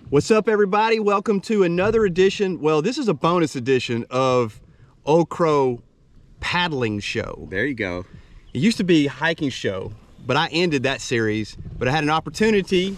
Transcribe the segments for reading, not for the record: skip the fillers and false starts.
What's up, everybody? Welcome to another edition. Well, this is a bonus edition of Old Crow Paddling Show. There you go. It used to be hiking show, but I ended that series. But I had an opportunity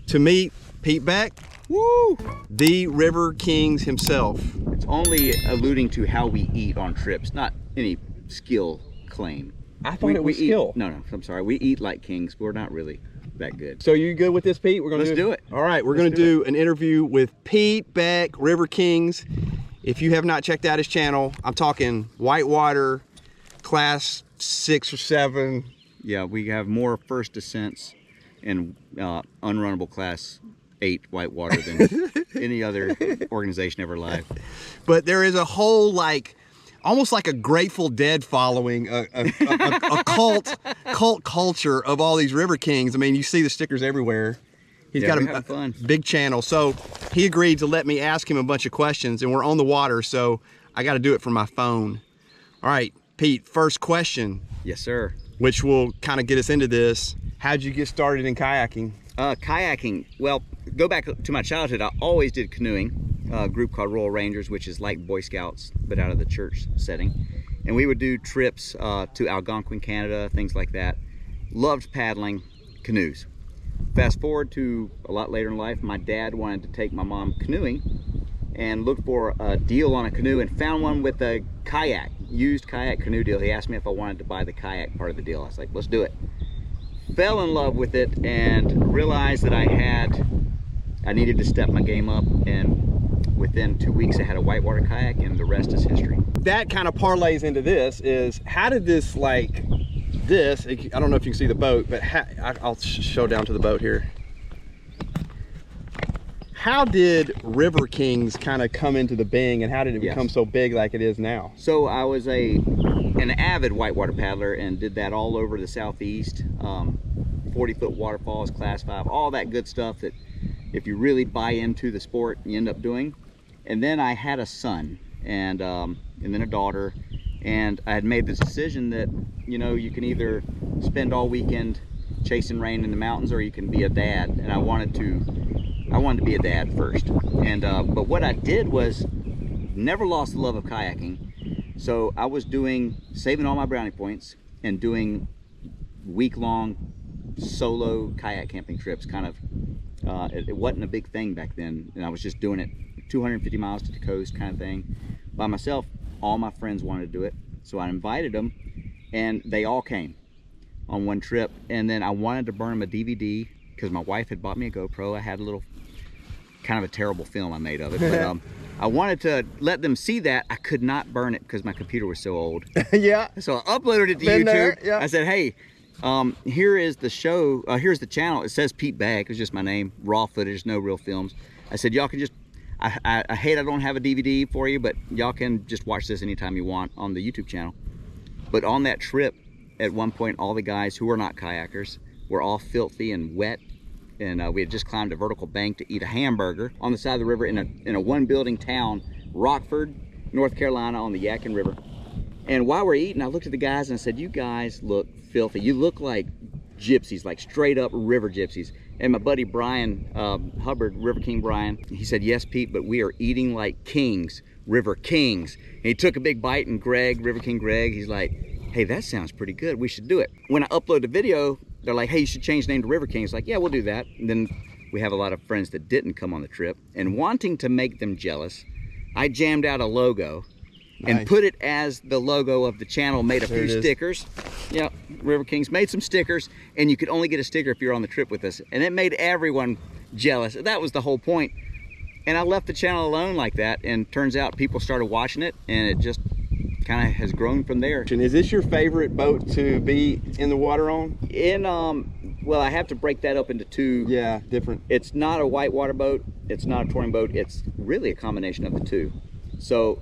to meet Pete Beck, Woo! the River Kings himself. It's only alluding to how we eat on trips, not any skill claim. I thought it was skill. No, I'm sorry. We eat like kings, but we're not really that good. So you good with this, Pete? Let's do it. All right, we're going to do an interview with Pete Beck, River Kings. If you have not checked out his channel, I'm talking whitewater, class 6 or 7. Yeah, we have more first descents and unrunnable class 8 whitewater than any other organization ever alive. But there is a whole, like, almost like a Grateful Dead following, a cult culture of all these River Kings. I mean, you see the stickers everywhere. He's got a big channel. So he agreed to let me ask him a bunch of questions, and we're on the water, so I got to do it from my phone. All right, Pete, first question. Yes, sir. Which will kind of get us into this. How'd you get started in kayaking? Kayaking, well, go back to my childhood. I always did canoeing. A group called Royal Rangers, which is like Boy Scouts, but out of the church setting. And we would do trips to Algonquin, Canada, things like that. Loved paddling canoes. Fast forward to a lot later in life, my dad wanted to take my mom canoeing and looked for a deal on a canoe and found one with a kayak, used kayak canoe deal. He asked me if I wanted to buy the kayak part of the deal. I was like, let's do it. Fell in love with it and realized that I needed to step my game up, and within 2 weeks I had a whitewater kayak, and the rest is history. That kind of parlays into this is, how did this, like this, I don't know if you can see the boat, but I'll show down to the boat here. How did River Kings kind of come into the being, and how did it become so big like it is now? So I was an avid whitewater paddler and did that all over the Southeast. 40-foot waterfalls, class 5, all that good stuff that if you really buy into the sport, you end up doing. And then I had a son and then a daughter, and I had made this decision that, you know, you can either spend all weekend chasing rain in the mountains, or you can be a dad. And I wanted to be a dad first. And but what I did was never lost the love of kayaking. So I was saving all my brownie points and doing week-long solo kayak camping trips. Kind of it wasn't a big thing back then, and I was just doing it 250 miles to the coast kind of thing by myself. All my friends wanted to do it, so I invited them, and they all came on one trip. And then I wanted to burn them a DVD because my wife had bought me a GoPro. I had a little kind of a terrible film I made of it, but I wanted to let them see that. I could not burn it because my computer was so old. Yeah. So I uploaded it to YouTube. Yeah. I said, hey, here is the show, here's the channel. It says Pete Beck, it's just my name, raw footage, no real films. I said, y'all can just, I hate I don't have a DVD for you, but y'all can just watch this anytime you want on the YouTube channel. But on that trip, at one point, all the guys who were not kayakers were all filthy and wet. And we had just climbed a vertical bank to eat a hamburger on the side of the river in a one-building town, Rockford, North Carolina, on the Yadkin River. And while we're eating, I looked at the guys and I said, you guys look filthy. You look like gypsies, like straight up river gypsies. And my buddy Brian Hubbard, River King Brian, he said, yes, Pete, but we are eating like kings, river kings. And he took a big bite, and Greg, River King Greg, he's like, hey, that sounds pretty good. We should do it. When I upload the video, they're like, hey, you should change the name to River Kings. Like, yeah, we'll do that. And then we have a lot of friends that didn't come on the trip. And wanting to make them jealous, I jammed out a logo and put it as the logo of the channel, made a few stickers. Yeah, River Kings made some stickers, and you could only get a sticker if you're on the trip with us. And it made everyone jealous. That was the whole point. And I left the channel alone like that, and turns out people started watching it, and it just kind of has grown from there. Is this your favorite boat to be in the water on? Well, I have to break that up into two. Yeah, different. It's not a whitewater boat, it's not a touring boat, it's really a combination of the two. So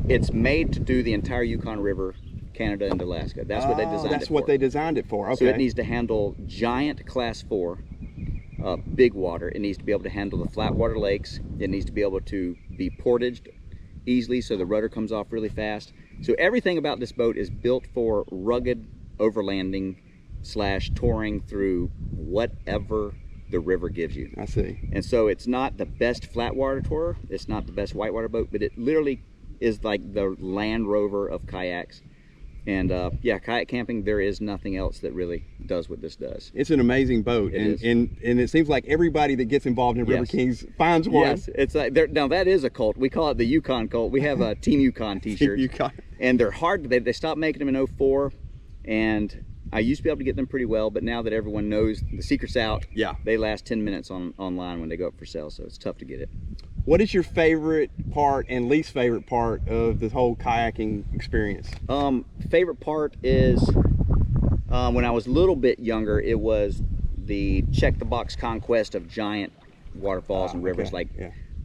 it's made to do the entire Yukon River, Canada and Alaska. That's what they designed it for. That's what they designed it for, okay. So it needs to handle giant class 4, big water. It needs to be able to handle the flat water lakes. It needs to be able to be portaged easily so the rudder comes off really fast. So everything about this boat is built for rugged overlanding / touring through whatever the river gives you. I see. And so it's not the best flat water tour, it's not the best whitewater boat, but it literally is like the Land Rover of kayaks. And yeah, kayak camping, there is nothing else that really does what this does. It's an amazing boat, and it seems like everybody that gets involved in River Kings finds one. Yes, it's like now that is a cult. We call it the Yukon cult. We have a Team Yukon t-shirts, Yukon. And they're hard. They stopped making them in 04, and I used to be able to get them pretty well, but now that everyone knows the secret's out, they last 10 minutes online when they go up for sale, so it's tough to get it. What is your favorite part and least favorite part of the whole kayaking experience? Favorite part is when I was a little bit younger, it was the check the box conquest of giant waterfalls and rivers,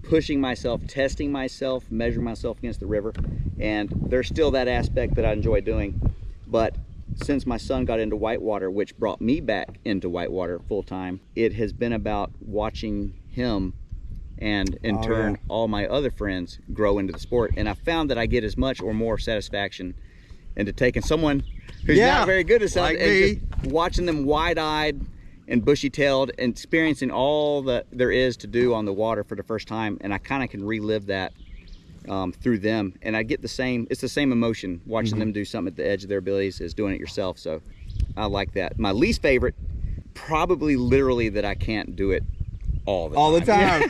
pushing myself, testing myself, measuring myself against the river. And there's still that aspect that I enjoy doing. But since my son got into whitewater, which brought me back into whitewater full time, it has been about watching him and in turn all my other friends grow into the sport. And I found that I get as much or more satisfaction into taking someone who's not very good at something, and just watching them wide-eyed and bushy-tailed and experiencing all that there is to do on the water for the first time. And I kind of can relive that through them, and I get the same, it's the same emotion watching them do something at the edge of their abilities as doing it yourself. So I like that. My least favorite, probably literally that I can't do it all the time.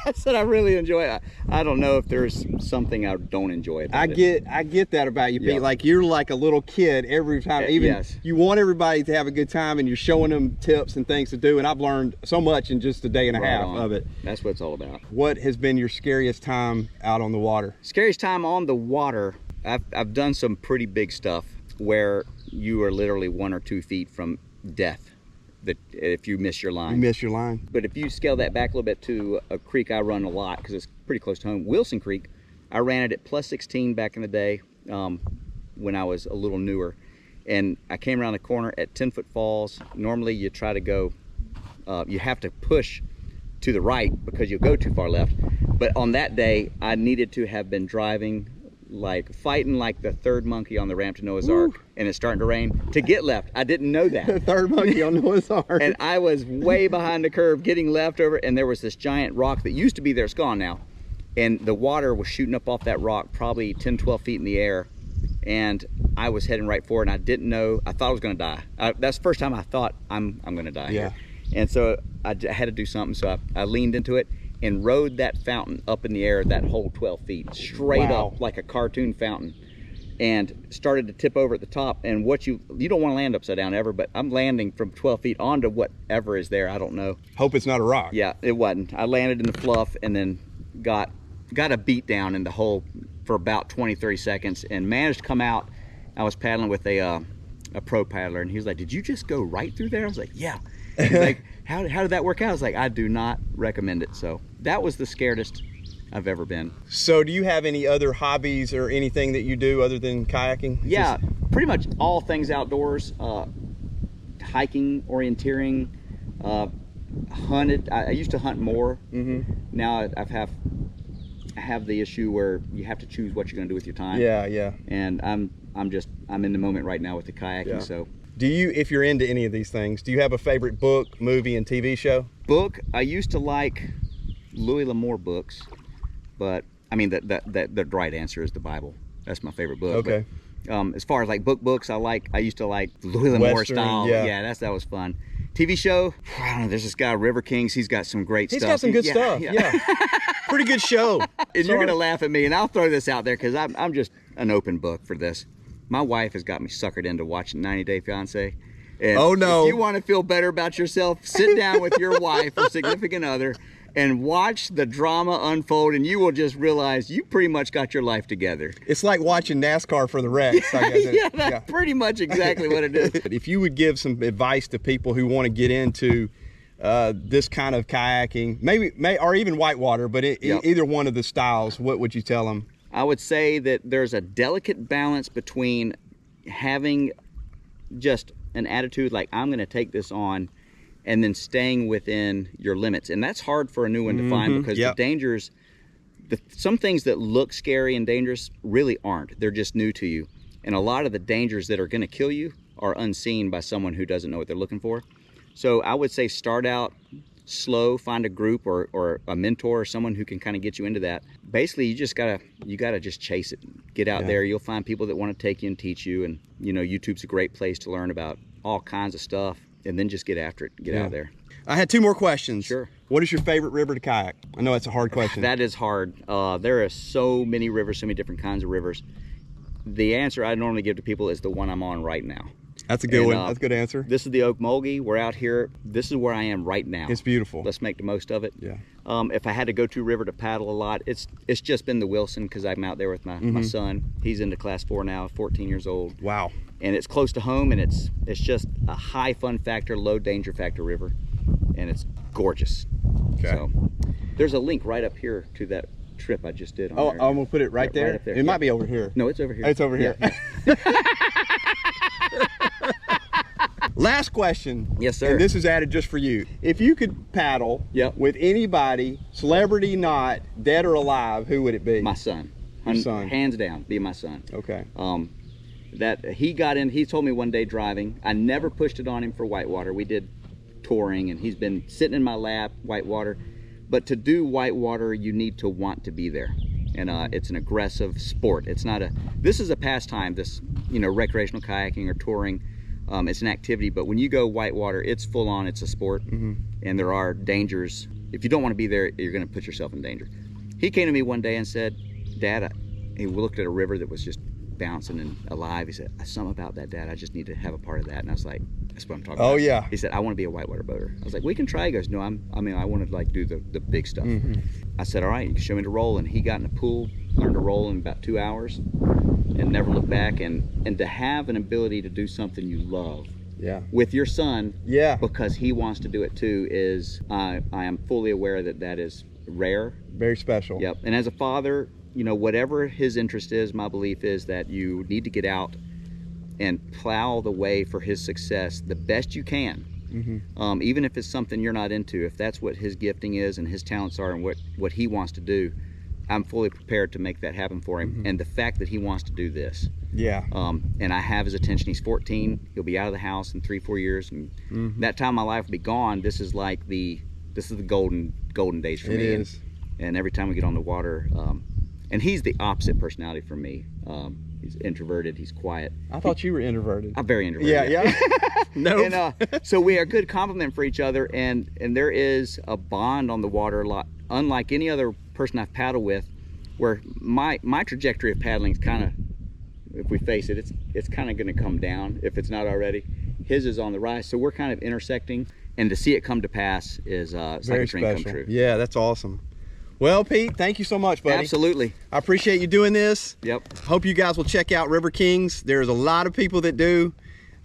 I said I really enjoy it. I don't know if there's something I don't enjoy about it. I get that about you, Pete. Like, you're like a little kid every time. Even you want everybody to have a good time, and you're showing them tips and things to do. And I've learned so much in just a day and a half of it. That's what it's all about. What has been your scariest time out on the water? Scariest time on the water, I've done some pretty big stuff where you are literally 1 or 2 feet from death. That if you miss your line. You miss your line. But if you scale that back a little bit to a creek I run a lot, because it's pretty close to home, Wilson Creek, I ran it at plus 16 back in the day when I was a little newer. And I came around the corner at 10-foot falls. Normally you try to go, you have to push to the right because you'll go too far left. But on that day, I needed to have been driving, like fighting like the third monkey on the ramp to Noah's Ark, and it's starting to rain, to get left. I didn't know that. The third monkey on Noah's Ark. And I was way behind the curve getting left over, and there was this giant rock that used to be there, it's gone now. And the water was shooting up off that rock, probably 10, 12 feet in the air. And I was heading right for it, and I didn't know, I thought I was gonna die. That's the first time I thought I'm gonna die here. And so I had to do something, so I leaned into it and rode that fountain up in the air, that whole 12 feet, straight up like a cartoon fountain, and started to tip over at the top. And what you don't want to land upside down ever, but I'm landing from 12 feet onto whatever is there, I don't know. Hope it's not a rock. Yeah, it wasn't. I landed in the fluff and then got a beat down in the hole for about 20, 30 seconds and managed to come out. I was paddling with a pro paddler, and he was like, "Did you just go right through there?" I was like, "Yeah." He's like, how did that work out? I was like, I do not recommend it. So that was the scaredest I've ever been. So do you have any other hobbies or anything that you do other than kayaking? Yeah, pretty much all things outdoors. Hiking, orienteering, hunted. I used to hunt more. Now I have the issue where you have to choose what you're going to do with your time. Yeah. And I'm in the moment right now with the kayaking. So. Do you, if you're into any of these things, do you have a favorite book, movie, and TV show? Book, I used to like Louis L'Amour books, but I mean the right answer is the Bible. That's my favorite book. Okay. But, as far as like books, I used to like Louis L'Amour style. Yeah, that was fun. TV show, I don't know. There's this guy River Kings. He's got some great stuff. He's got some good stuff. Yeah. Pretty good show. And you're gonna laugh at me, and I'll throw this out there because I'm just an open book for this. My wife has got me suckered into watching 90 Day Fiancé. And oh no! If you want to feel better about yourself, sit down with your wife or significant other and watch the drama unfold, and you will just realize you pretty much got your life together. It's like watching NASCAR for the wrecks. I guess. That's pretty much exactly what it is. If you would give some advice to people who want to get into this kind of kayaking, or even whitewater, but either one of the styles, what would you tell them? I would say that there's a delicate balance between having just an attitude like, I'm going to take this on, and then staying within your limits. And that's hard for a new one to find, because the dangers, some things that look scary and dangerous really aren't. They're just new to you. And a lot of the dangers that are going to kill you are unseen by someone who doesn't know what they're looking for. So I would say start out slow, find a group or a mentor or someone who can kind of get you into that. Basically, you gotta just chase it. Get out there. You'll find people that want to take you and teach you. And you know, YouTube's a great place to learn about all kinds of stuff. And then just get after it. Get out there. I had 2 more questions. Sure. What is your favorite river to kayak? I know that's a hard question. That is hard. There are so many rivers, so many different kinds of rivers. The answer I normally give to people is the one I'm on right now. That's a good one. That's a good answer. This is the Ocmulgee. We're out here. This is where I am right now. It's beautiful. Let's make the most of it. Yeah. If I had to go to river to paddle a lot, it's just been the Wilson, because I'm out there with my son. He's into class 4 now, 14 years old. Wow. And it's close to home, and it's just a high fun factor, low danger factor river, and it's gorgeous. Okay. So there's a link right up here to that trip I just did. I'm gonna put it right there. Right up there. It might be over here. No, it's over here. It's over here. Yeah. Last question. Yes, sir. And this is added just for you. If you could paddle with anybody, celebrity not, dead or alive, who would it be? My son. Your son. Hands down, be my son. Okay. That he got in, he told me one day driving, I never pushed it on him for whitewater. We did touring, and he's been sitting in my lap, whitewater. But to do whitewater, you need to want to be there. And it's an aggressive sport. It's not this is a pastime, this, you know, recreational kayaking or touring. It's an activity, but when you go whitewater, it's full on, it's a sport. And there are dangers. If you don't want to be there, you're gonna put yourself in danger. He came to me one day and said, Dad, he looked at a river that was just bouncing and alive. He said, something about that, Dad, I just need to have a part of that. And I was like, that's what I'm talking about. Oh yeah. He said, I want to be a whitewater boater. I was like, we can try. He goes, no, I want to like do the big stuff. I said, all right, you can show me to roll. And he got in the pool, learned to roll in about 2 hours, and never looked back. And to have an ability to do something you love with your son, because he wants to do it too, is I am fully aware that is rare. Very special. Yep. And as a father, you know, whatever his interest is, my belief is that you need to get out and plow the way for his success the best you can. Even if it's something you're not into, if that's what his gifting is and his talents are and what he wants to do, I'm fully prepared to make that happen for him. And the fact that he wants to do this. And I have his attention. He's 14. He'll be out of the house in 3-4 years. And that time my life will be gone. This is like the golden days for me. It is. And every time we get on the water, and he's the opposite personality from me. He's introverted, he's quiet. I thought you were introverted. I'm very introverted. Yeah. No. And so we are a good complement for each other, and there is a bond on the water a lot, unlike any other person I've paddled with, where my trajectory of paddling is kind of, if we face it, it's kind of going to come down if it's not already. His is on the rise, so we're kind of intersecting, and to see it come to pass is it's like a dream come true. Yeah, that's awesome. Well, Pete, thank you so much, buddy. Absolutely. I appreciate you doing this. Yep. Hope you guys will check out River Kings. There's a lot of people that do.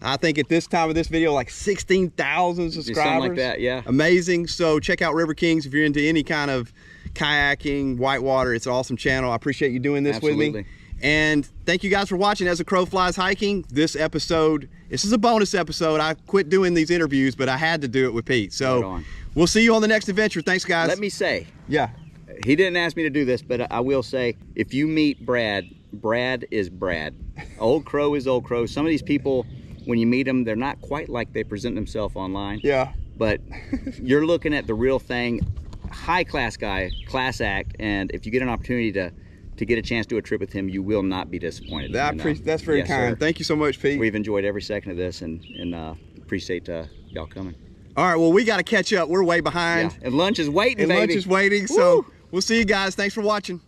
I think at this time of this video, like 16,000 subscribers. Something like that, yeah. Amazing. So check out River Kings if you're into any kind of kayaking, whitewater. It's an awesome channel. I appreciate you doing this with me. And thank you guys for watching As a Crow Flies Hiking. This is a bonus episode. I quit doing these interviews, but I had to do it with Pete. So we'll see you on the next adventure. Thanks, guys. Let me say. Yeah. He didn't ask me to do this, but I will say, if you meet Brad, Brad is Brad. Old Crow is Old Crow. Some of these people, when you meet them, they're not quite like they present themselves online. Yeah. But you're looking at the real thing. High class guy, class act, and if you get an opportunity to get a chance to do a trip with him, you will not be disappointed. That's very kind. Sir. Thank you so much, Pete. We've enjoyed every second of this, and appreciate y'all coming. All right, well, we got to catch up. We're way behind. Yeah. And lunch is waiting, baby. Lunch is waiting, so we'll see you guys. Thanks for watching.